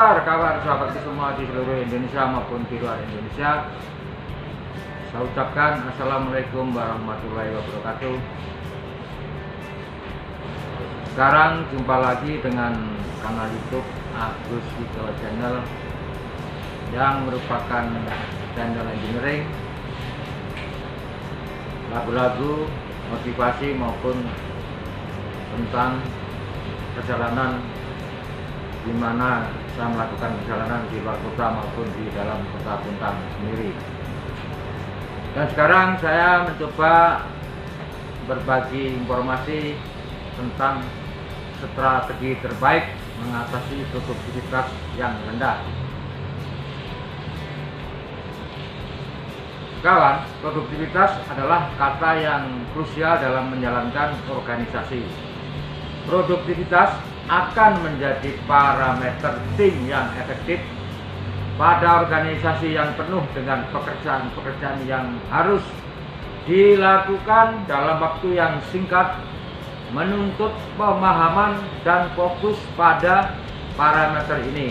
kabar sahabatku semua di seluruh Indonesia maupun di luar Indonesia? Saya ucapkan Assalamualaikum warahmatullahi wabarakatuh. Sekarang jumpa lagi dengan kanal YouTube Agus Widowo Channel yang merupakan channel engineering, lagu-lagu, motivasi maupun tentang perjalanan di mana saya melakukan perjalanan di luar kota maupun di dalam kota Puntang sendiri. Dan sekarang saya mencoba berbagi informasi tentang strategi terbaik mengatasi produktivitas yang rendah. Kawan, produktivitas adalah kata yang krusial dalam menjalankan organisasi. Produktivitas akan menjadi parameter tim yang efektif pada organisasi yang penuh dengan pekerjaan-pekerjaan yang harus dilakukan dalam waktu yang singkat, menuntut pemahaman dan fokus pada parameter ini.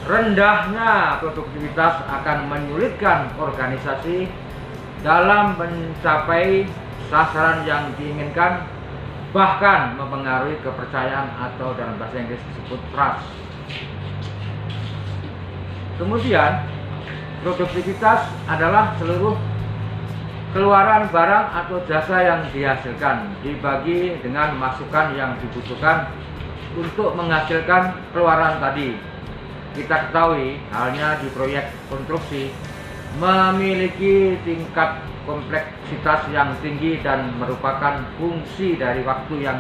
Rendahnya produktivitas akan menyulitkan organisasi dalam mencapai sasaran yang diinginkan, bahkan mempengaruhi kepercayaan atau dalam bahasa Inggris disebut trust. Kemudian, produktivitas adalah seluruh keluaran barang atau jasa yang dihasilkan dibagi dengan masukan yang dibutuhkan untuk menghasilkan keluaran tadi. Kita ketahui halnya di proyek konstruksi memiliki tingkat kompleksitas yang tinggi dan merupakan fungsi dari waktu yang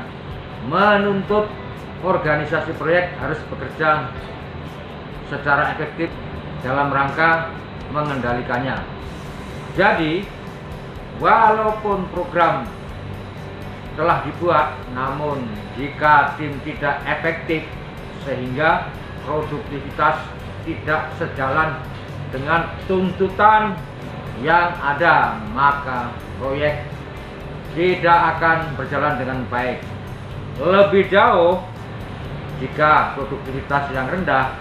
menuntut organisasi proyek harus bekerja secara efektif dalam rangka mengendalikannya. Jadi, walaupun program telah dibuat, namun jika tim tidak efektif sehingga produktivitas tidak sejalan dengan tuntutan yang ada, maka proyek tidak akan berjalan dengan baik. Lebih jauh, jika produktivitas yang rendah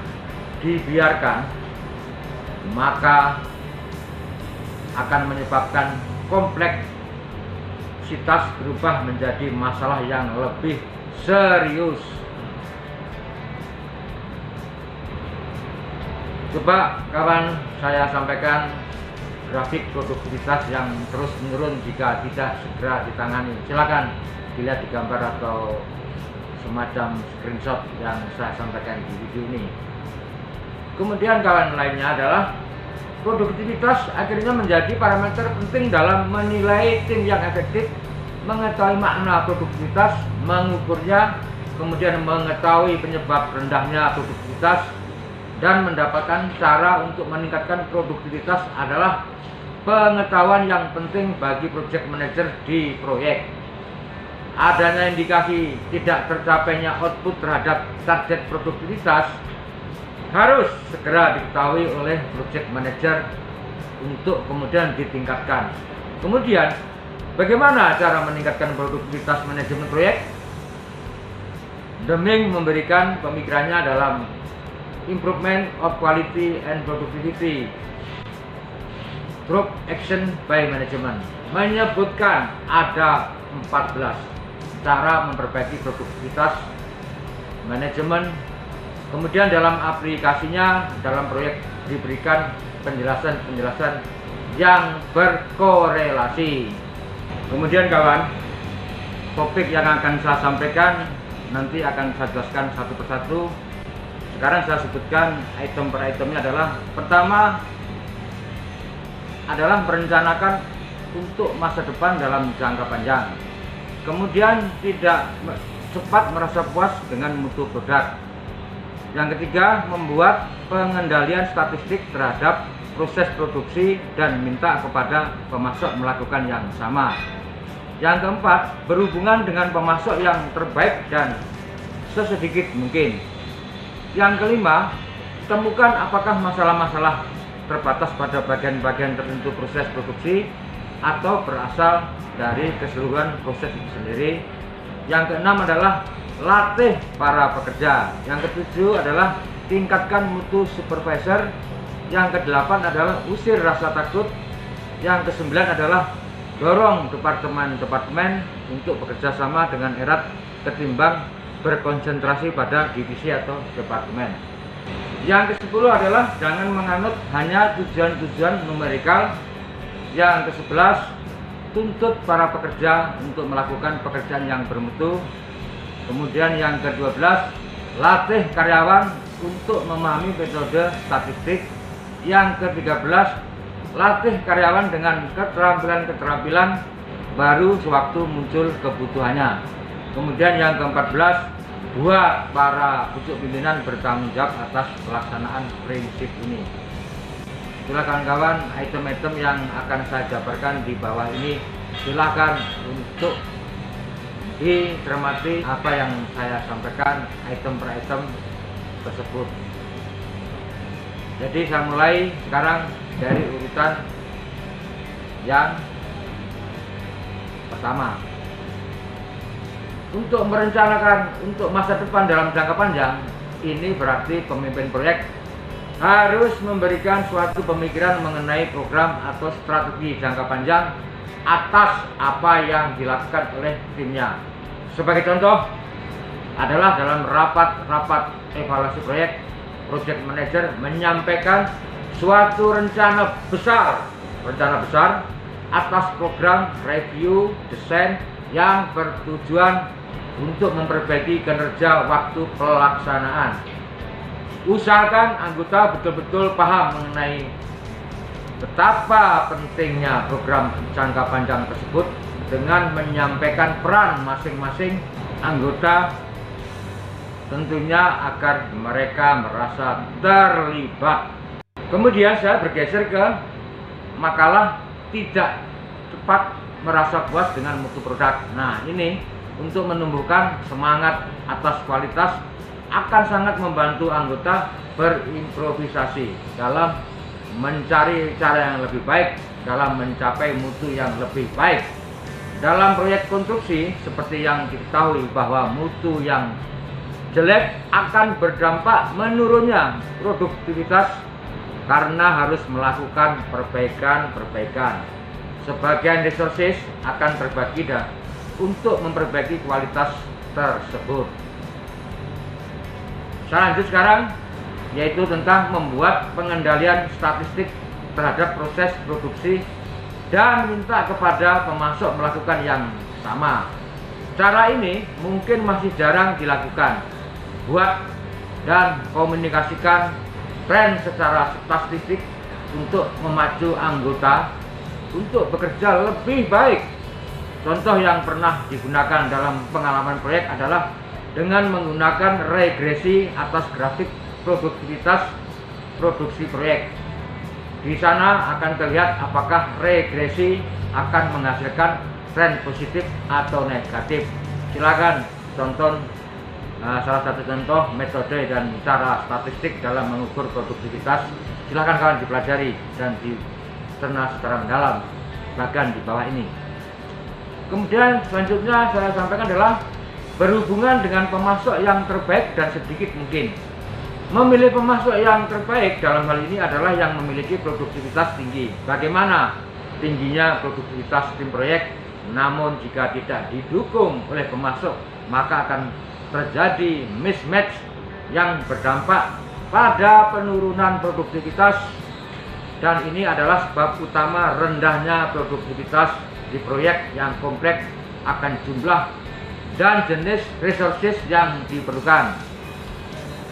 dibiarkan, maka akan menyebabkan kompleksitas berubah menjadi masalah yang lebih serius. Coba kawan saya sampaikan grafik produktivitas yang terus menurun jika tidak segera ditangani. Silakan dilihat di gambar atau semacam screenshot yang saya sampaikan di video ini. Kemudian kawan lainnya adalah produktivitas akhirnya menjadi parameter penting dalam menilai tim yang efektif, mengetahui makna produktivitas, mengukurnya, kemudian mengetahui penyebab rendahnya produktivitas, dan mendapatkan cara untuk meningkatkan produktivitas adalah pengetahuan yang penting bagi project manager di proyek. Adanya indikasi tidak tercapainya output terhadap target produktivitas harus segera diketahui oleh project manager untuk kemudian ditingkatkan. Kemudian, bagaimana cara meningkatkan produktivitas manajemen proyek? Deming memberikan pemikirannya dalam Improvement of Quality and Productivity Through Action by Management, menyebutkan ada 14 cara memperbaiki produktivitas manajemen. Kemudian dalam aplikasinya dalam proyek diberikan penjelasan-penjelasan yang berkorelasi. Kemudian kawan, topik yang akan saya sampaikan nanti akan saya jelaskan satu persatu. Sekarang saya sebutkan item per itemnya adalah: pertama adalah merencanakan untuk masa depan dalam jangka panjang. Kemudian tidak cepat merasa puas dengan mutu produk. Yang ketiga, membuat pengendalian statistik terhadap proses produksi dan minta kepada pemasok melakukan yang sama. Yang keempat, berhubungan dengan pemasok yang terbaik dan sesedikit mungkin. Yang kelima, temukan apakah masalah-masalah terbatas pada bagian-bagian tertentu proses produksi atau berasal dari keseluruhan proses itu sendiri. Yang keenam adalah latih para pekerja. Yang ketujuh adalah tingkatkan mutu supervisor. Yang ke-8 adalah usir rasa takut. Yang ke-9 adalah dorong departemen-departemen untuk bekerja sama dengan erat ketimbang berkonsentrasi pada divisi atau departemen. Yang ke-10 adalah jangan menganut hanya tujuan-tujuan numerikal. Yang ke-11, tuntut para pekerja untuk melakukan pekerjaan yang bermutu. Kemudian yang ke-12, latih karyawan untuk memahami metode statistik. Yang ke-13, latih karyawan dengan keterampilan-keterampilan baru sewaktu muncul kebutuhannya. Kemudian yang ke-14, buat para pucuk pimpinan bertanggung jawab atas pelaksanaan prinsip ini. Itulah kawan-kawan item-item yang akan saya jabarkan di bawah ini. Silakan untuk dicermati apa yang saya sampaikan item per item tersebut. Jadi saya mulai sekarang dari urutan yang pertama. Untuk merencanakan untuk masa depan dalam jangka panjang, ini berarti pemimpin proyek harus memberikan suatu pemikiran mengenai program atau strategi jangka panjang atas apa yang dilakukan oleh timnya. Sebagai contoh adalah dalam rapat evaluasi proyek, project manager menyampaikan suatu rencana besar atas program review desain yang bertujuan untuk memperbaiki kinerja waktu pelaksanaan. Usahakan anggota betul-betul paham mengenai betapa pentingnya program jangka panjang tersebut dengan menyampaikan peran masing-masing anggota, tentunya agar mereka merasa terlibat. Kemudian saya bergeser ke makalah tidak cepat merasa puas dengan mutu produk. Nah, ini untuk menumbuhkan semangat atas kualitas akan sangat membantu anggota berimprovisasi dalam mencari cara yang lebih baik dalam mencapai mutu yang lebih baik. Dalam proyek konstruksi seperti yang diketahui bahwa mutu yang jelek akan berdampak menurunnya produktivitas karena harus melakukan perbaikan. Sebagian resources akan terbagi untuk memperbaiki kualitas tersebut. Saya lanjut sekarang, yaitu tentang membuat pengendalian statistik terhadap proses produksi dan minta kepada pemasok melakukan yang sama. Cara ini mungkin masih jarang dilakukan. Buat dan komunikasikan tren secara statistik untuk memacu anggota untuk bekerja lebih baik. Contoh yang pernah digunakan dalam pengalaman proyek adalah dengan menggunakan regresi atas grafik produktivitas produksi proyek. Di sana akan terlihat apakah regresi akan menghasilkan tren positif atau negatif. Silakan tonton salah satu contoh metode dan cara statistik dalam mengukur produktivitas. Silakan kawan dipelajari dan dicerna secara mendalam bagian di bawah ini. Kemudian selanjutnya saya sampaikan adalah berhubungan dengan pemasok yang terbaik dan sedikit mungkin. Memilih pemasok yang terbaik dalam hal ini adalah yang memiliki produktivitas tinggi. Bagaimana tingginya produktivitas tim proyek? Namun jika tidak didukung oleh pemasok, maka akan terjadi mismatch yang berdampak pada penurunan produktivitas, dan ini adalah sebab utama rendahnya produktivitas di proyek yang kompleks akan jumlah dan jenis resources yang diperlukan.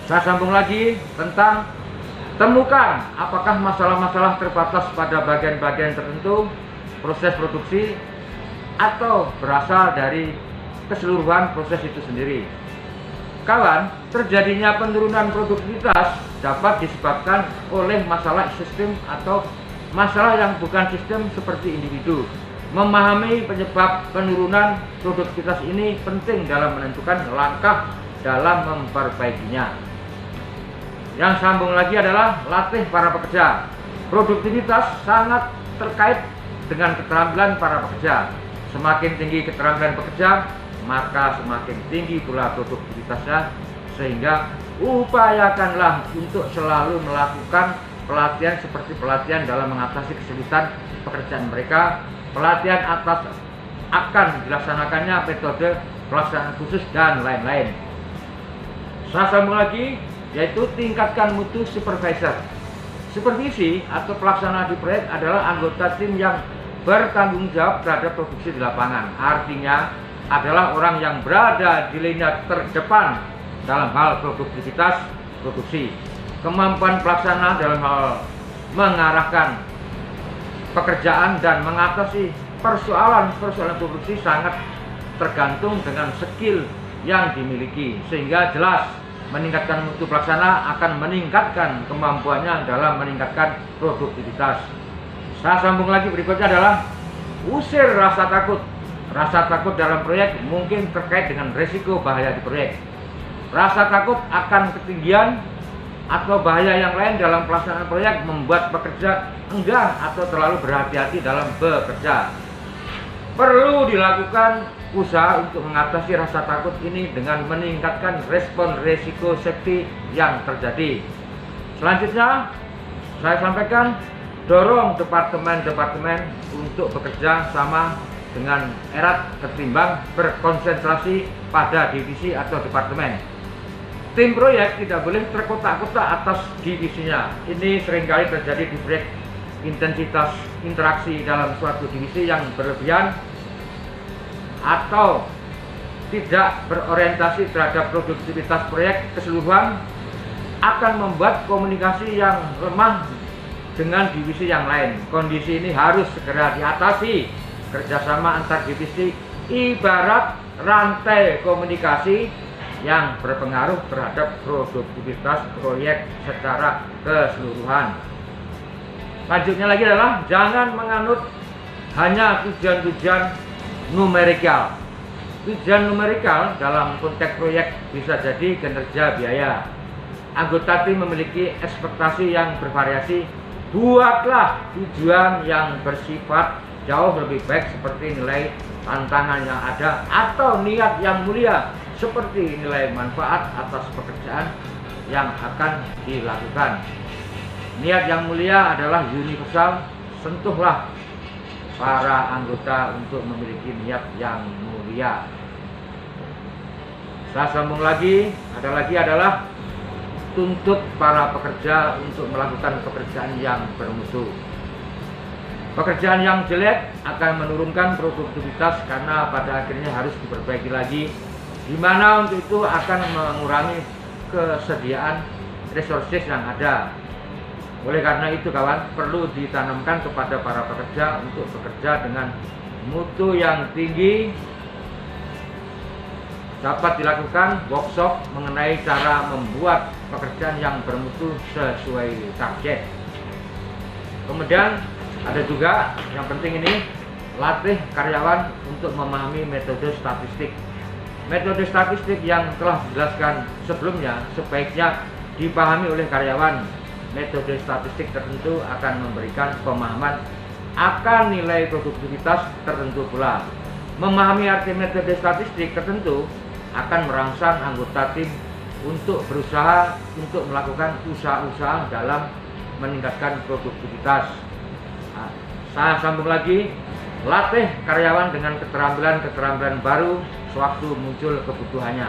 Saya sambung lagi tentang temukan apakah masalah-masalah terbatas pada bagian-bagian tertentu proses produksi atau berasal dari keseluruhan proses itu sendiri. Kawan, terjadinya penurunan produktivitas dapat disebabkan oleh masalah sistem atau masalah yang bukan sistem seperti individu. Memahami penyebab penurunan produktivitas ini penting dalam menentukan langkah dalam memperbaikinya. Yang sambung lagi adalah latih para pekerja. Produktivitas sangat terkait dengan keterampilan para pekerja. Semakin tinggi keterampilan pekerja, maka semakin tinggi pula produktivitasnya, sehingga upayakanlah untuk selalu melakukan pelatihan seperti pelatihan dalam mengatasi kesulitan pekerjaan mereka, pelatihan atas akan dilaksanakannya metode pelaksanaan khusus dan lain-lain. Saya sambung lagi, yaitu tingkatkan mutu supervisor. Supervisi atau pelaksana di proyek adalah anggota tim yang bertanggung jawab terhadap produksi di lapangan. Artinya adalah orang yang berada di lini terdepan dalam hal produktivitas produksi. Kemampuan pelaksana dalam hal mengarahkan pekerjaan dan mengatasi persoalan-persoalan produksi sangat tergantung dengan skill yang dimiliki, sehingga jelas meningkatkan mutu pelaksana akan meningkatkan kemampuannya dalam meningkatkan produktivitas. Saya sambung lagi, berikutnya adalah usir rasa takut. Rasa takut dalam proyek mungkin terkait dengan risiko bahaya di proyek. Rasa takut akan ketinggian atau bahaya yang lain dalam pelaksanaan proyek membuat pekerja enggan atau terlalu berhati-hati dalam bekerja. Perlu dilakukan usaha untuk mengatasi rasa takut ini dengan meningkatkan respon risiko safety yang terjadi. Selanjutnya, saya sampaikan dorong departemen-departemen untuk bekerja sama dengan erat ketimbang berkonsentrasi pada divisi atau departemen. Tim proyek tidak boleh terkotak-kotak atas divisinya. Ini seringkali terjadi di proyek. Intensitas interaksi dalam suatu divisi yang berlebihan atau tidak berorientasi terhadap produktivitas proyek keseluruhan akan membuat komunikasi yang lemah dengan divisi yang lain. Kondisi ini harus segera diatasi. Kerjasama antar divisi ibarat rantai komunikasi yang berpengaruh terhadap produktivitas proyek secara keseluruhan. Selanjutnya lagi adalah jangan menganut hanya tujuan-tujuan numerikal. Tujuan numerikal dalam konteks proyek bisa jadi kinerja biaya. Anggota tim memiliki ekspektasi yang bervariasi. Buatlah tujuan yang bersifat jauh lebih baik seperti nilai tantangan yang ada atau niat yang mulia seperti nilai manfaat atas pekerjaan yang akan dilakukan. Niat yang mulia adalah universal. Sentuhlah para anggota untuk memiliki niat yang mulia. Saya sambung lagi, adalah tuntut para pekerja untuk melakukan pekerjaan yang bermutu. Pekerjaan yang jelek akan menurunkan produktivitas karena pada akhirnya harus diperbaiki lagi, di mana untuk itu akan mengurangi kesediaan resources yang ada. Oleh karena itu kawan, perlu ditanamkan kepada para pekerja untuk bekerja dengan mutu yang tinggi. Dapat dilakukan workshop mengenai cara membuat pekerjaan yang bermutu sesuai target. Kemudian ada juga yang penting ini, latih karyawan untuk memahami metode statistik. Metode statistik yang telah dijelaskan sebelumnya sebaiknya dipahami oleh karyawan. Metode statistik tertentu akan memberikan pemahaman akan nilai produktivitas tertentu pula. Memahami arti metode statistik tertentu akan merangsang anggota tim untuk berusaha untuk melakukan usaha-usaha dalam meningkatkan produktivitas. Nah, saya sambung lagi, latih karyawan dengan keterampilan-keterampilan baru sewaktu muncul kebutuhannya.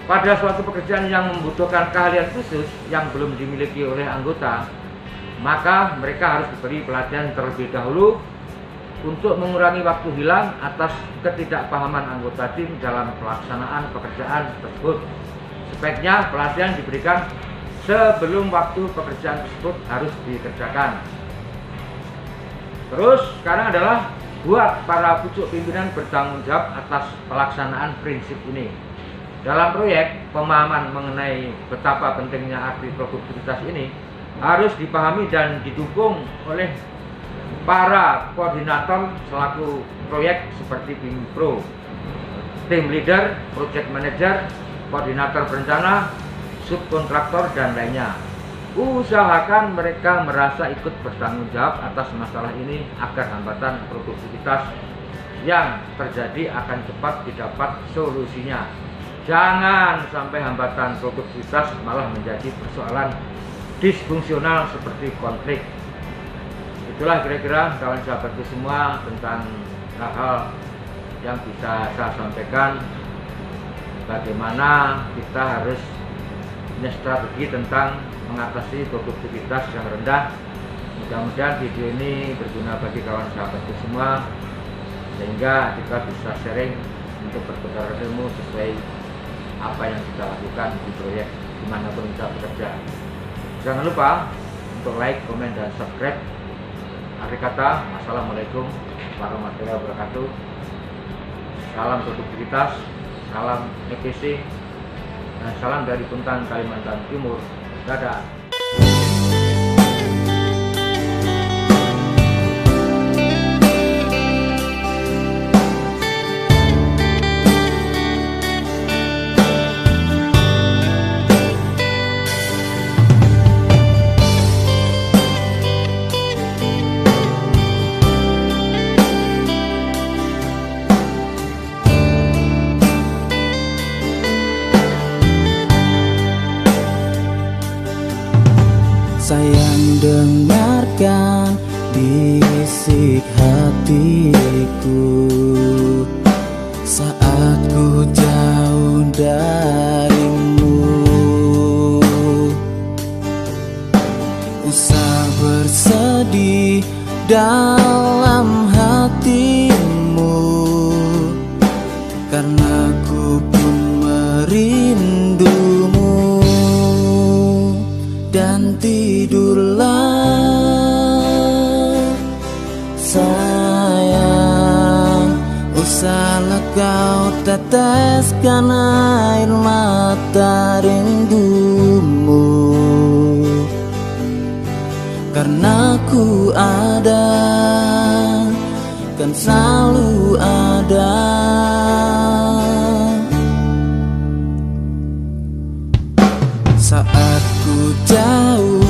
Pada suatu pekerjaan yang membutuhkan keahlian khusus yang belum dimiliki oleh anggota, maka mereka harus diberi pelatihan terlebih dahulu untuk mengurangi waktu hilang atas ketidakpahaman anggota tim dalam pelaksanaan pekerjaan tersebut. Sebaiknya pelatihan diberikan sebelum waktu pekerjaan tersebut harus dikerjakan. Terus sekarang adalah buat para pucuk pimpinan bertanggung jawab atas pelaksanaan prinsip ini. Dalam proyek, pemahaman mengenai betapa pentingnya arti produktivitas ini harus dipahami dan didukung oleh para koordinator selaku proyek seperti Pimpro, tim leader, project manager, koordinator berencana, subkontraktor, dan lainnya. Usahakan mereka merasa ikut bertanggung jawab atas masalah ini agar hambatan produktivitas yang terjadi akan cepat didapat solusinya. Jangan sampai hambatan produktivitas malah menjadi persoalan disfungsional seperti konflik. Itulah kira-kira kawan sahabatku semua tentang hal-hal yang bisa saya sampaikan, bagaimana kita harus punya strategi tentang mengatasi produktivitas yang rendah. Mudah-mudahan video ini berguna bagi kawan sahabatku semua, sehingga kita bisa sharing untuk bertukar ilmu sesuai apa yang kita lakukan di proyek dimanapun kita bekerja. Jangan lupa untuk like, komen, dan subscribe. Akhir kata, assalamualaikum warahmatullahi wabarakatuh. Salam produktivitas, salam efisi, dan salam dari Kuntang, Kalimantan Timur. Dadah. Sayang, dengarkan bisik hatiku saat ku jauh darimu. Usah bersedih dalam hatimu, karena ku pun merindumu. Dan tidurlah sayang, usahlah kau teteskan air mata rindumu, karena ku ada, kan selalu ada. Saat ku jauh